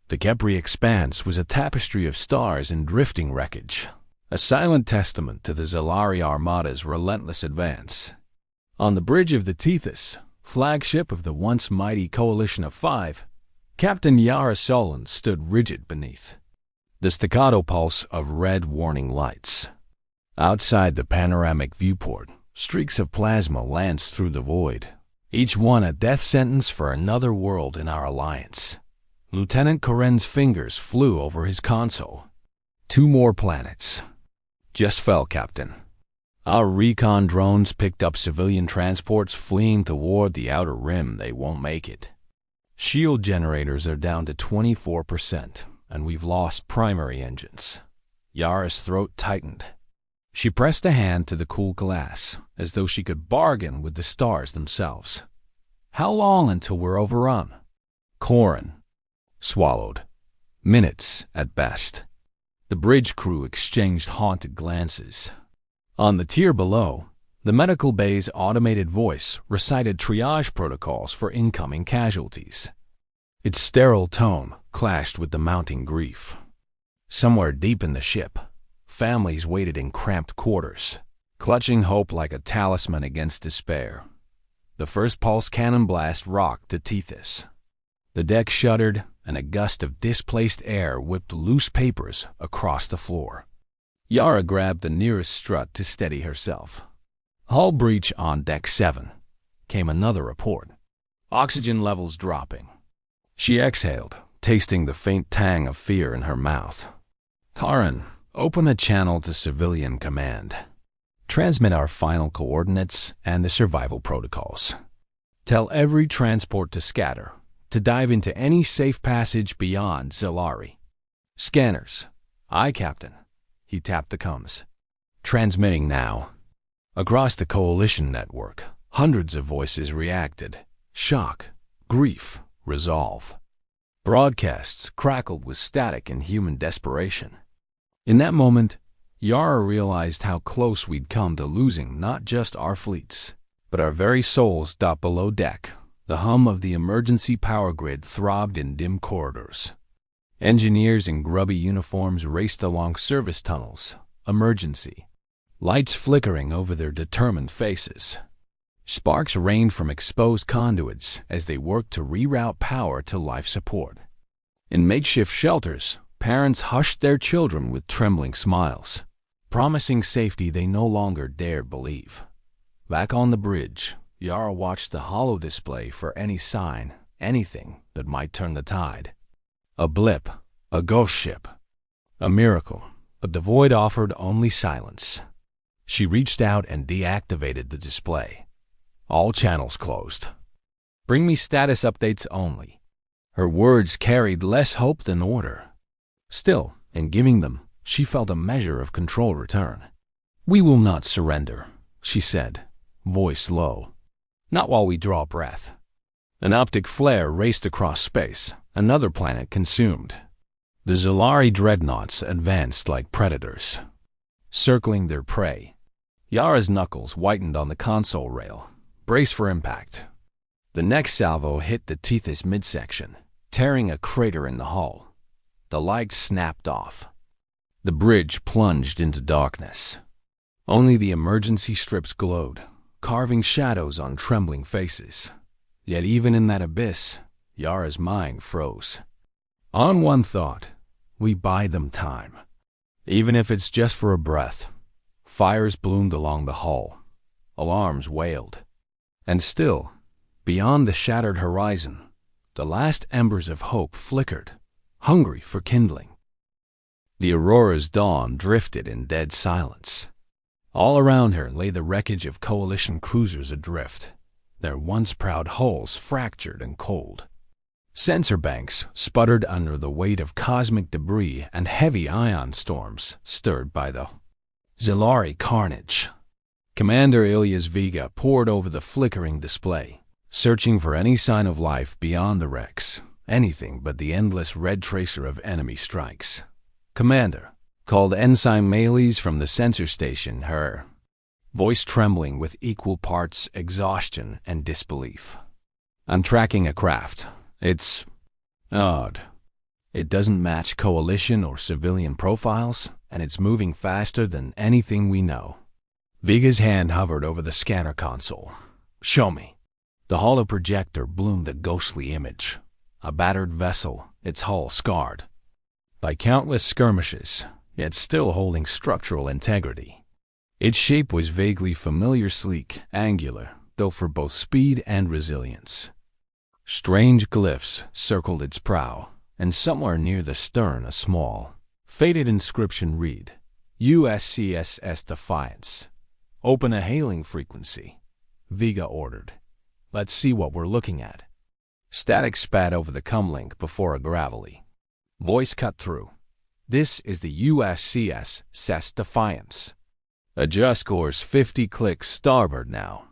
The Kepri expanse was a tapestry of stars and drifting wreckage, a silent testament to the Zalari Armada's relentless advance. On the bridge of the Tethys, flagship of the once mighty Coalition of Five, Captain Yara Solon stood rigid beneath the staccato pulse of red warning lights. Outside the panoramic viewport, streaks of plasma lanced through the void, each one a death sentence for another world in our alliance. Lieutenant Koren's fingers flew over his console. 2 more planets. Just fell, Captain. Our recon drones picked up civilian transports fleeing toward the outer rim. They won't make it. Shield generators are down to 24%, and we've lost primary engines. Yara's throat tightened. She pressed a hand to the cool glass, as though she could bargain with the stars themselves. How long until we're overrun? Koren swallowed. Minutes at best. The bridge crew exchanged haunted glances. On the tier below, the medical bay's automated voice recited triage protocols for incoming casualties. Its sterile tone clashed with the mounting grief. Somewhere deep in the ship, families waited in cramped quarters, clutching hope like a talisman against despair. The first pulse cannon blast rocked the Tethys. The deck shuddered, and a gust of displaced air whipped loose papers across the floor. Yara grabbed the nearest strut to steady herself. Hull breach on Deck 7. Came another report. Oxygen levels dropping. She exhaled, tasting the faint tang of fear in her mouth. Karen, open a channel to civilian command. Transmit our final coordinates and the survival protocols. Tell every transport to scatter, to dive into any safe passage beyond Zalari. Scanners. Aye, Captain. He tapped the comms. Transmitting now. Across the Coalition network, hundreds of voices reacted. Shock, grief, resolve. Broadcasts crackled with static and human desperation. In that moment, Yara realized how close we'd come to losing not just our fleets, but our very souls. Below deck, the hum of the emergency power grid throbbed in dim corridors. Engineers in grubby uniforms raced along service tunnels. Emergency. Lights flickering over their determined faces. Sparks rained from exposed conduits as they worked to reroute power to life support. In makeshift shelters, parents hushed their children with trembling smiles, promising safety they no longer dared believe. Back on the bridge, Yara watched the holo display for any sign, anything that might turn the tide. A blip, a ghost ship, a miracle, but the void offered only silence. She reached out and deactivated the display. All channels closed. Bring me status updates only. Her words carried less hope than order. Still, in giving them, she felt a measure of control return. We will not surrender, she said, voice low. Not while we draw breath. An optic flare raced across space, another planet consumed. The Zalari dreadnoughts advanced like predators, circling their prey. Yara's knuckles whitened on the console rail. Brace for impact. The next salvo hit the Tethys midsection, tearing a crater in the hull. The lights snapped off. The bridge plunged into darkness. Only the emergency strips glowed, carving shadows on trembling faces. Yet even in that abyss, Yara's mind froze. On one thought, we buy them time. Even if it's just for a breath. Fires bloomed along the hull. Alarms wailed. And still, beyond the shattered horizon, the last embers of hope flickered, hungry for kindling. The Aurora's dawn drifted in dead silence. All around her lay the wreckage of Coalition cruisers adrift, their once proud hulls fractured and cold. Sensor banks sputtered under the weight of cosmic debris and heavy ion storms stirred by the Zalari carnage. Commander Ilias Vega pored over the flickering display, searching for any sign of life beyond the wrecks, anything but the endless red tracer of enemy strikes. Commander, called Ensign Males from the sensor station, her voice trembling with equal parts exhaustion and disbelief. I'm tracking a craft. It's odd. It doesn't match coalition or civilian profiles, and it's moving faster than anything we know. Viga's hand hovered over the scanner console. Show me. The hollow projector bloomed a ghostly image. A battered vessel, its hull scarred by countless skirmishes, yet still holding structural integrity. Its shape was vaguely familiar, sleek, angular, built for both speed and resilience. Strange glyphs circled its prow, and somewhere near the stern a small, faded inscription read, USCSS Defiance. Open a hailing frequency, Viga ordered. Let's see what we're looking at. Static spat over the comlink before a gravelly voice cut through. This is the USCSS Defiance. Adjust course 50 clicks starboard now.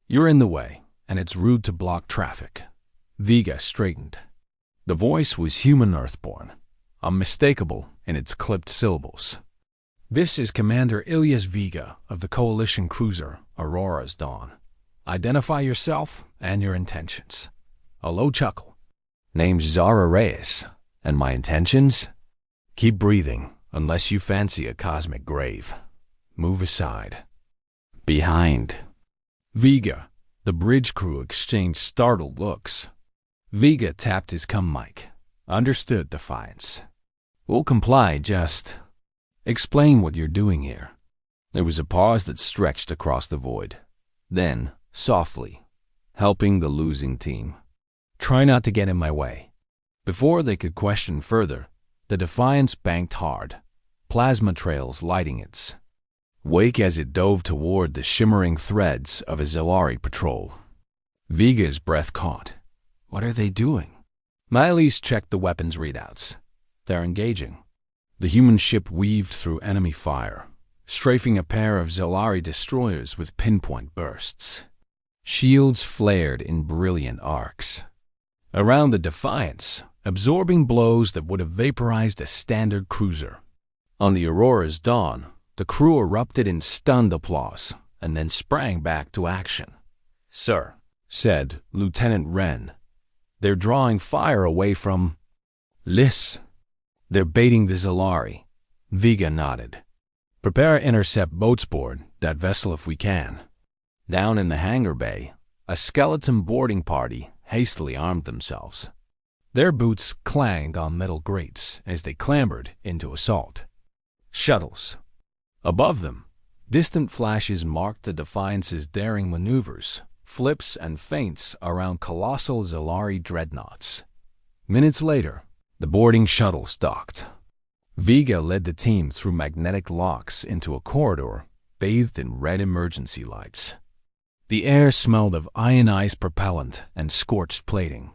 You're in the way, and it's rude to block traffic. Viga straightened. The voice was human earthborn, unmistakable in its clipped syllables. This is Commander Ilyas Viga of the Coalition cruiser Aurora's Dawn. Identify yourself and your intentions. A low chuckle. Name's Zara Reyes, and my intentions? Keep breathing, unless you fancy a cosmic grave. Move aside. Behind. Viga, the bridge crew exchanged startled looks. Viga tapped his cum mic. Understood, Defiance. We'll comply, just explain what you're doing here. There was a pause that stretched across the void. Then, softly, helping the losing team. Try not to get in my way. Before they could question further, the Defiance banked hard, plasma trails lighting its wake as it dove toward the shimmering threads of a Zellari patrol. Viga's breath caught. What are they doing? Miley's checked the weapons readouts. They're engaging. The human ship weaved through enemy fire, strafing a pair of Zellari destroyers with pinpoint bursts. Shields flared in brilliant arcs around the Defiance, absorbing blows that would have vaporized a standard cruiser. On the Aurora's Dawn, the crew erupted in stunned applause and then sprang back to action. Sir, said Lieutenant Wren, they're drawing fire away from Lys. They're baiting the Zellari. Viga nodded. Prepare intercept boats board that vessel if we can. Down in the hangar bay, a skeleton boarding party hastily armed themselves. Their boots clanged on metal grates as they clambered into assault. Shuttles. Above them, distant flashes marked the Defiance's daring maneuvers, flips and feints around colossal Zellari dreadnoughts. Minutes later, the boarding shuttles docked. Viga led the team through magnetic locks into a corridor bathed in red emergency lights. The air smelled of ionized propellant and scorched plating.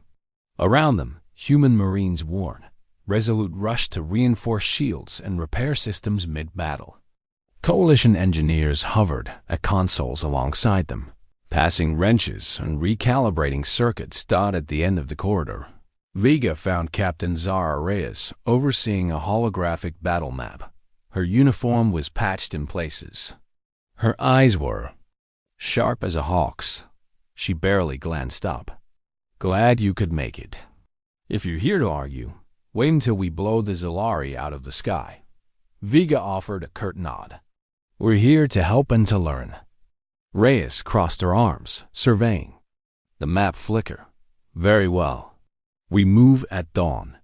Around them, human Marines warned, resolute rushed to reinforce shields and repair systems mid-battle. Coalition engineers hovered at consoles alongside them, passing wrenches and recalibrating circuits dotted at the end of the corridor. Viga found Captain Zara Reyes overseeing a holographic battle map. Her uniform was patched in places. Her eyes were sharp as a hawk's. She barely glanced up. Glad you could make it. If you're here to argue, wait until we blow the Zellari out of the sky. Viga offered a curt nod. We're here to help and to learn. Reyes crossed her arms, surveying the map flicker. Very well. We move at dawn.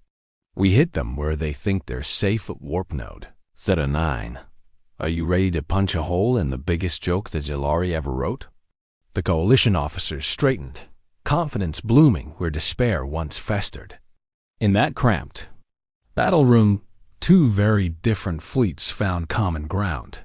We hit them where they think they're safe at warp node. Theta 9. Are you ready to punch a hole in the biggest joke the Zellari ever wrote? The Coalition officers straightened, confidence blooming where despair once festered. In that cramped battle room, two very different fleets found common ground.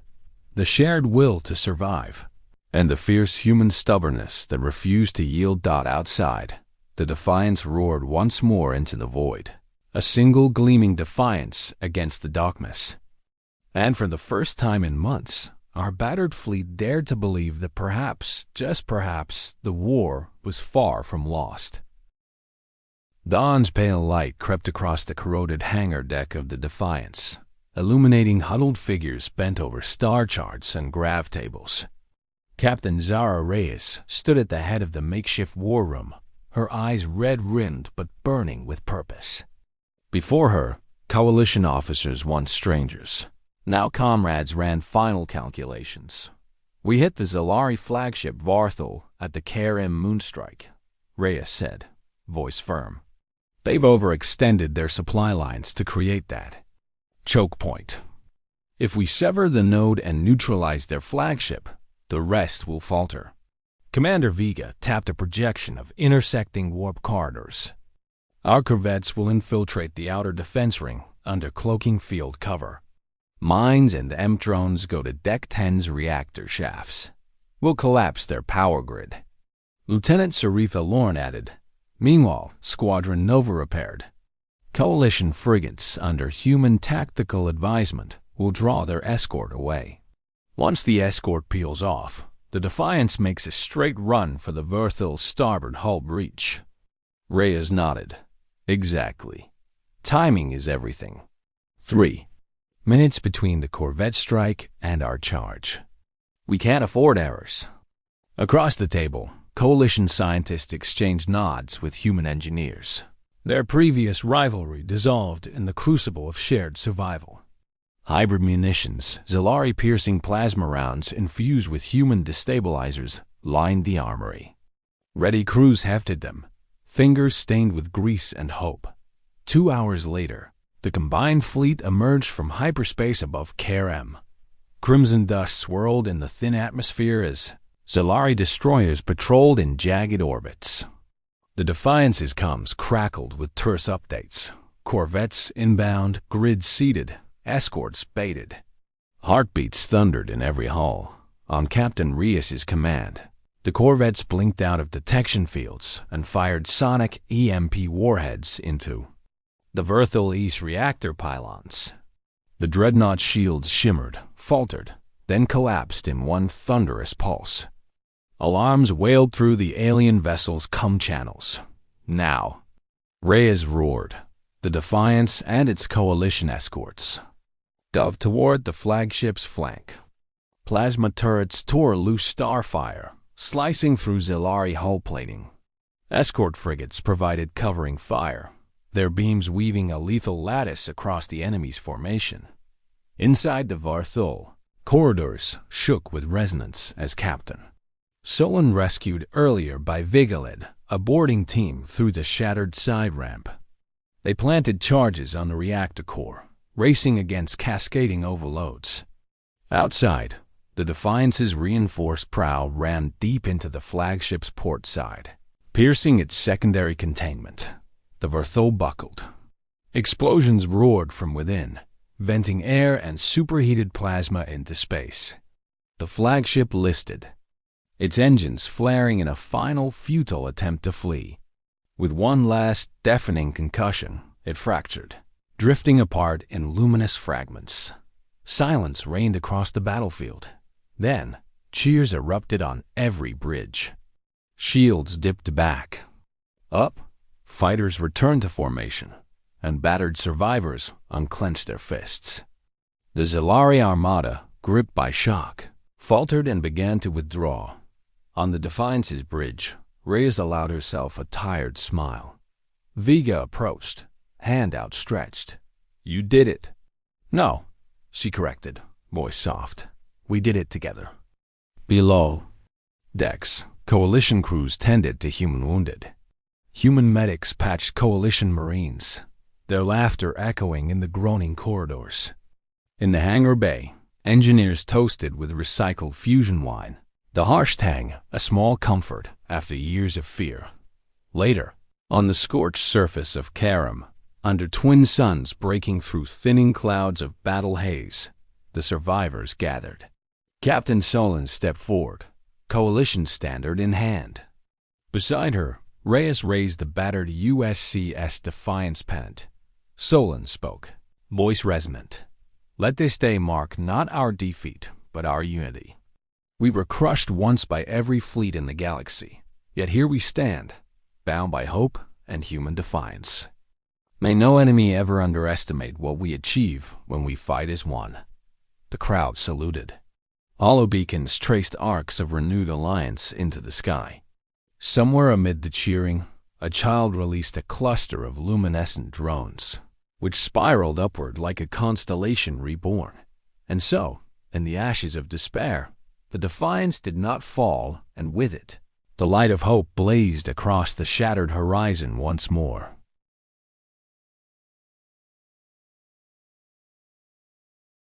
The shared will to survive, and the fierce human stubbornness that refused to yield. Outside, the Defiance roared once more into the void, a single gleaming defiance against the darkness. And for the first time in months, our battered fleet dared to believe that perhaps, just perhaps, the war was far from lost. Dawn's pale light crept across the corroded hangar deck of the Defiance, illuminating huddled figures bent over star charts and grav tables. Captain Zara Reyes stood at the head of the makeshift war room, her eyes red-rimmed but burning with purpose. Before her, coalition officers, once strangers. Now comrades, ran final calculations. We hit the Zalari flagship Varthol at the Karim moonstrike, Reyes said, voice firm. They've overextended their supply lines to create that choke point. If we sever the node and neutralize their flagship, the rest will falter. Commander Vega tapped a projection of intersecting warp corridors. Our corvettes will infiltrate the outer defense ring under cloaking field cover. Mines and M-drones go to Deck 10's reactor shafts. We'll collapse their power grid. Lieutenant Saritha Lorne added. Meanwhile, Squadron Nova repaired. Coalition frigates under human tactical advisement will draw their escort away. Once the escort peels off, the Defiance makes a straight run for the Verthil's starboard hull breach. Reyes nodded. Exactly. Timing is everything. 3 minutes between the corvette strike and our charge. We can't afford errors. Across the table, coalition scientists exchanged nods with human engineers. Their previous rivalry dissolved in the crucible of shared survival. Hybrid munitions, Zalari-piercing plasma rounds infused with human destabilizers, lined the armory. Ready crews hefted them, fingers stained with grease and hope. 2 hours later, the combined fleet emerged from hyperspace above Karim. Crimson dust swirled in the thin atmosphere as Zalari destroyers patrolled in jagged orbits. The Defiance's comms crackled with terse updates. Corvettes inbound, grids seeded, escorts baited. Heartbeats thundered in every hull. On Captain Reyes's command, the corvettes blinked out of detection fields and fired sonic EMP warheads into the Verthil East reactor pylons. The dreadnought shields shimmered, faltered, then collapsed in one thunderous pulse. Alarms wailed through the alien vessel's comm channels. Now, Reyes roared. The Defiance and its coalition escorts dove toward the flagship's flank. Plasma turrets tore loose starfire, slicing through Zalari hull plating. Escort frigates provided covering fire, their beams weaving a lethal lattice across the enemy's formation. Inside the Varthol, corridors shook with resonance as Captain Solon rescued earlier by Vega led a boarding team through the shattered side ramp. They planted charges on the reactor core, racing against cascading overloads. Outside, the Defiance's reinforced prow ran deep into the flagship's port side, piercing its secondary containment. The Verthol buckled. Explosions roared from within, venting air and superheated plasma into space. The flagship listed, its engines flaring in a final futile attempt to flee. With one last deafening concussion, it fractured, drifting apart in luminous fragments. Silence reigned across the battlefield. Then, cheers erupted on every bridge. Shields dipped back. Up, fighters returned to formation, and battered survivors unclenched their fists. The Zalari armada, gripped by shock, faltered and began to withdraw. On the Defiance's bridge, Reyes allowed herself a tired smile. Vega approached, hand outstretched. You did it. No, she corrected, voice soft. We did it together. Below decks, coalition crews tended to human wounded. Human medics patched coalition marines, their laughter echoing in the groaning corridors. In the hangar bay, engineers toasted with recycled fusion wine, the harsh tang a small comfort after years of fear. Later, on the scorched surface of Karim, under twin suns breaking through thinning clouds of battle haze, the survivors gathered. Captain Solon stepped forward, coalition standard in hand. Beside her, Reyes raised the battered USCS Defiance pennant. Solon spoke, voice resonant. Let this day mark not our defeat, but our unity. We were crushed once by every fleet in the galaxy, yet here we stand, bound by hope and human defiance. May no enemy ever underestimate what we achieve when we fight as one. The crowd saluted. Holobeacons traced arcs of renewed alliance into the sky. Somewhere amid the cheering, a child released a cluster of luminescent drones. which spiraled upward like a constellation reborn. And so, in the ashes of despair, the Defiance did not fall, and with it, the light of hope blazed across the shattered horizon once more.